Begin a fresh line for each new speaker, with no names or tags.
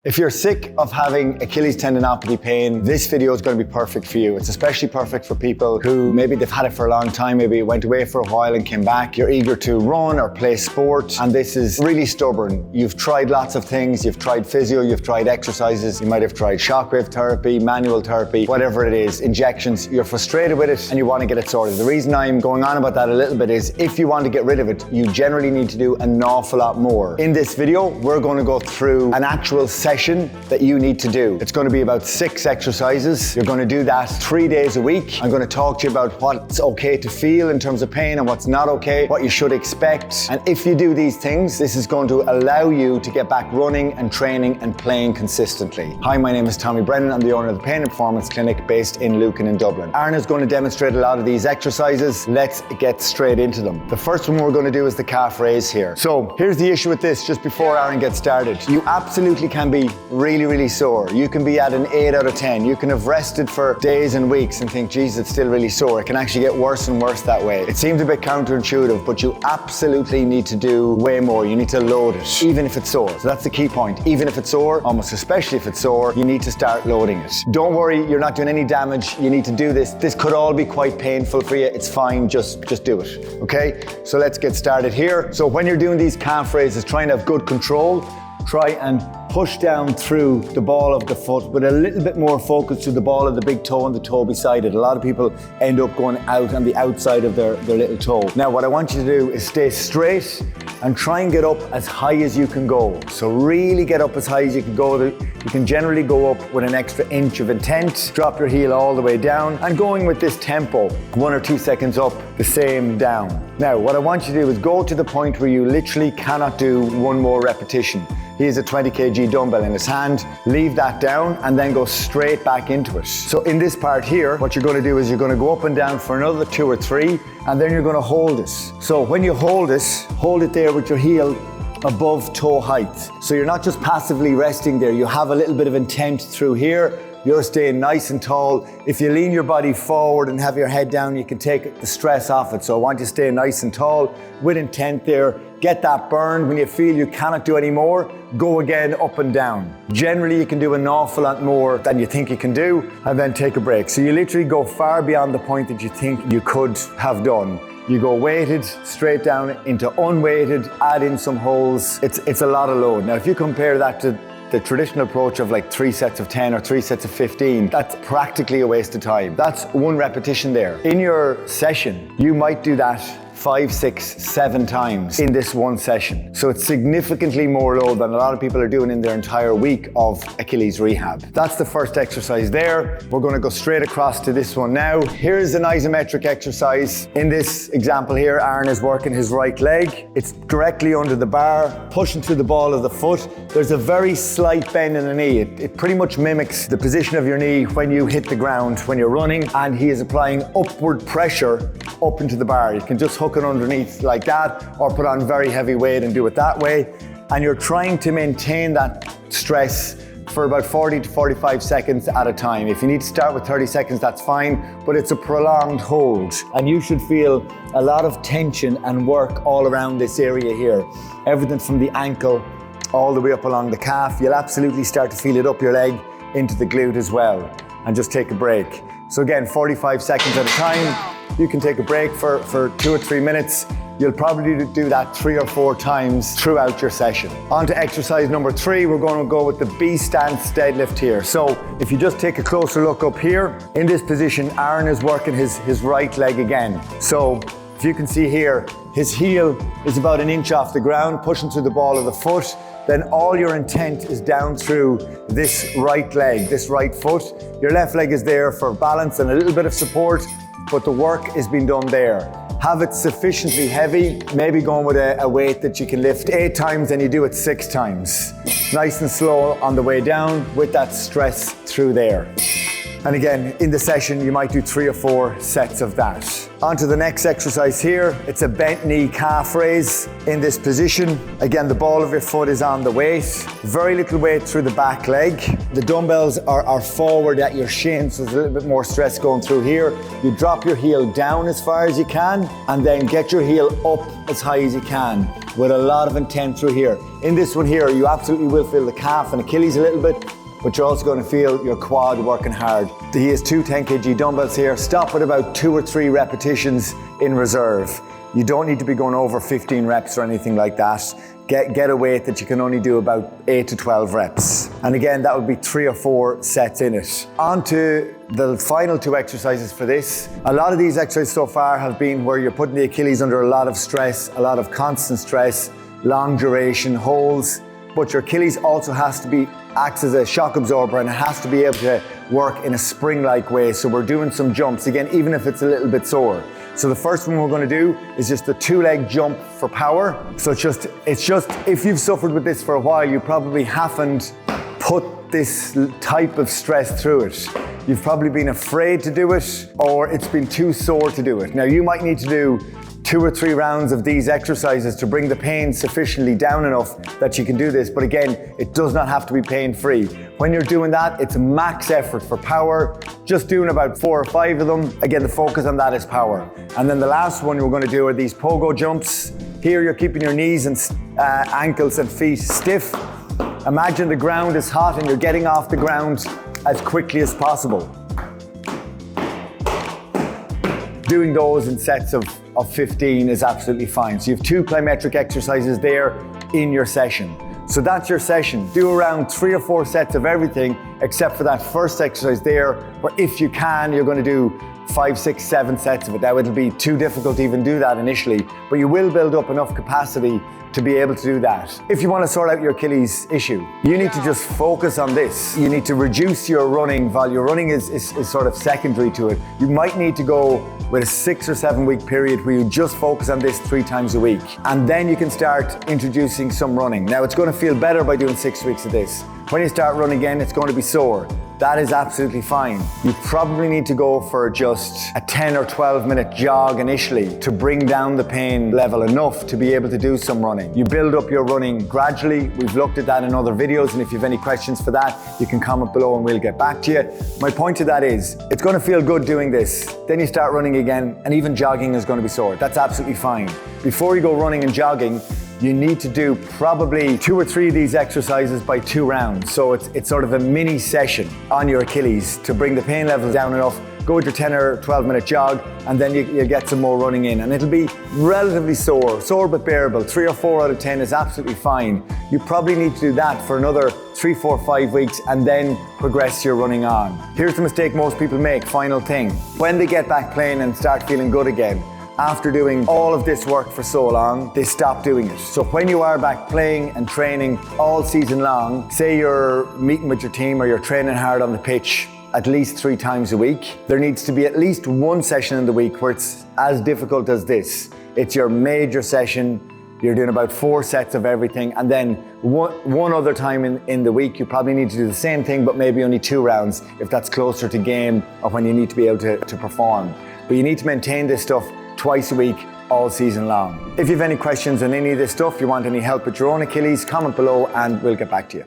If you're sick of having Achilles tendinopathy pain, this video is going to be perfect for you. It's especially perfect for people who maybe they've had it for a long time, maybe went away for a while and came back. You're eager to run or play sport, and this is really stubborn. You've tried lots of things. You've tried physio, you've tried exercises, you might have tried shockwave therapy, manual therapy, whatever it is, injections. You're frustrated with it and you want to get it sorted. The reason I'm going on about that a little bit is if you want to get rid of it, you generally need to do an awful lot more. In this video, we're going to go through an actual session that you need to do. It's going to be about 6 exercises. You're going to do that 3 days a week. I'm going to talk to you about what's okay to feel in terms of pain and what's not okay, what you should expect. And if you do these things, this is going to allow you to get back running and training and playing consistently. Hi, my name is Tommy Brennan. I'm the owner of the Pain and Performance Clinic based in Lucan in Dublin. Aaron is going to demonstrate a lot of these exercises. Let's get straight into them. The first one we're going to do is the calf raise here. So here's the issue with this, just before Aaron gets started. You absolutely can be really sore. You can be at an 8 out of 10. You can have rested for days and weeks and think, geez, it's still really sore. It can actually get worse and worse that way. It seems a bit counterintuitive, but you absolutely need to do way more. You need to load it, even if it's sore. So that's the key point. Even if it's sore, almost especially if it's sore, you need to start loading it. Don't worry, you're not doing any damage. You need to do this. This could all be quite painful for you. It's fine, just do it, okay? So let's get started here. So when you're doing these calf raises, try and have good control. Try and push down through the ball of the foot with a little bit more focus to the ball of the big toe and the toe beside it. A lot of people end up going out on the outside of their little toe. Now what I want you to do is stay straight and try and get up as high as you can go. So really get up as high as you can go. You can generally go up with an extra inch of intent. Drop your heel all the way down and going with this tempo, 1 or 2 seconds up, the same down. Now what I want you to do is go to the point where you literally cannot do one more repetition. He has a 20 kg dumbbell in his hand, leave that down and then go straight back into it. So in this part here, what you're going to do is you're going to go up and down for another 2 or 3 and then you're going to hold it. So when you hold it there with your heel above toe height. So you're not just passively resting there, you have a little bit of intent through here. You're staying nice and tall. If you lean your body forward and have your head down, you can take the stress off it. So I want you to stay nice and tall with intent there. Get that burn. When you feel you cannot do any more, go again up and down. Generally, you can do an awful lot more than you think you can do, and then take a break. So you literally go far beyond the point that you think you could have done. You go weighted straight down into unweighted, add in some holds. It's a lot of load. Now, if you compare that to the traditional approach of like 3 sets of 10 or 3 sets of 15, that's practically a waste of time. That's 1 repetition there. In your session, you might do that 5, 6, 7 times in this 1 session. So it's significantly more load than a lot of people are doing in their entire week of Achilles rehab. That's the first exercise there. We're going to go straight across to this one now. Here's an isometric exercise. In this example here, Aaron is working his right leg. It's directly under the bar, pushing through the ball of the foot. There's a very slight bend in the knee. It pretty much mimics the position of your knee when you hit the ground, when you're running, and he is applying upward pressure up into the bar. You can just hook it underneath like that or put on very heavy weight and do it that way. And you're trying to maintain that stress for about 40 to 45 seconds at a time. If you need to start with 30 seconds, that's fine, but it's a prolonged hold. And you should feel a lot of tension and work all around this area here. Everything from the ankle all the way up along the calf. You'll absolutely start to feel it up your leg into the glute as well. And just take a break. So again, 45 seconds at a time. You can take a break for 2 or 3 minutes. You'll probably do that 3 or 4 times throughout your session. On to exercise number 3, we're going to go with the B stance deadlift here. So if you just take a closer look up here, in this position, Aaron is working his right leg again. So if you can see here, his heel is about 1 inch off the ground, pushing through the ball of the foot. Then all your intent is down through this right leg, this right foot. Your left leg is there for balance and a little bit of support, but the work is being done there. Have it sufficiently heavy, maybe going with a weight that you can lift 8 times and you do it 6 times. Nice and slow on the way down with that stress through there. And again, in the session, you might do 3 or 4 sets of that. On to the next exercise here. It's a bent knee calf raise in this position. Again, the ball of your foot is on the weight. Very little weight through the back leg. The dumbbells are forward at your shin, so there's a little bit more stress going through here. You drop your heel down as far as you can, and then get your heel up as high as you can. with a lot of intent through here. In this one here, you absolutely will feel the calf and Achilles a little bit, but you're also going to feel your quad working hard. He has two 10 kg dumbbells here. Stop at about 2 or 3 repetitions in reserve. You don't need to be going over 15 reps or anything like that. Get a weight that you can only do about 8 to 12 reps. And again, that would be 3 or 4 sets in it. On to the final 2 exercises for this. A lot of these exercises so far have been where you're putting the Achilles under a lot of stress, a lot of constant stress, long duration holds, but your Achilles also acts as a shock absorber, and it has to be able to work in a spring-like way. So we're doing some jumps, again, even if it's a little bit sore. So the first one we're going to do is just the 2-leg jump for power. So it's just, if you've suffered with this for a while, you probably haven't put this type of stress through it. You've probably been afraid to do it, or it's been too sore to do it. Now you might need to do 2 or 3 rounds of these exercises to bring the pain sufficiently down enough that you can do this. But again, it does not have to be pain-free. When you're doing that, it's max effort for power, just doing about 4 or 5 of them. Again, the focus on that is power. And then the last one we're going to do are these pogo jumps. Here you're keeping your knees and ankles and feet stiff. Imagine the ground is hot and you're getting off the ground as quickly as possible. Doing those in sets of 15 is absolutely fine. So you have 2 plyometric exercises there in your session. So that's your session. Do around 3 or 4 sets of everything except for that first exercise there, where if you can, you're going to do 5, 6, 7 sets of it. Now it'll be too difficult to even do that initially, but you will build up enough capacity to be able to do that. If you want to sort out your Achilles issue, you need to just focus on this. You need to reduce your running volume. Your running is sort of secondary to it. You might need to go with a 6 or 7 week period where you just focus on this 3 times a week. And then you can start introducing some running. Now it's going to feel better by doing 6 weeks of this. When you start running again, it's going to be sore. That is absolutely fine. You probably need to go for just a 10 or 12 minute jog initially to bring down the pain level enough to be able to do some running. You build up your running gradually. We've looked at that in other videos, and if you have any questions for that, you can comment below and we'll get back to you. My point to that is, it's going to feel good doing this. Then you start running again, and even jogging is going to be sore. That's absolutely fine. Before you go running and jogging, you need to do probably 2 or 3 of these exercises by 2 rounds. So it's sort of a mini session on your Achilles to bring the pain levels down enough. Go with your 10 or 12 minute jog, and then you get some more running in, and it'll be relatively sore but bearable. 3 or 4 out of 10 is absolutely fine. You probably need to do that for another 3, 4, 5 weeks and then progress your running on. Here's the mistake most people make, final thing. When they get back playing and start feeling good again, after doing all of this work for so long, they stop doing it. So when you are back playing and training all season long, say you're meeting with your team or you're training hard on the pitch at least 3 times a week, there needs to be at least 1 session in the week where it's as difficult as this. It's your major session. You're doing about 4 sets of everything, and then one other time in the week you probably need to do the same thing, but maybe only 2 rounds if that's closer to game or when you need to be able to perform. But you need to maintain this stuff twice a week, all season long. If you have any questions on any of this stuff, you want any help with your own Achilles, comment below and we'll get back to you.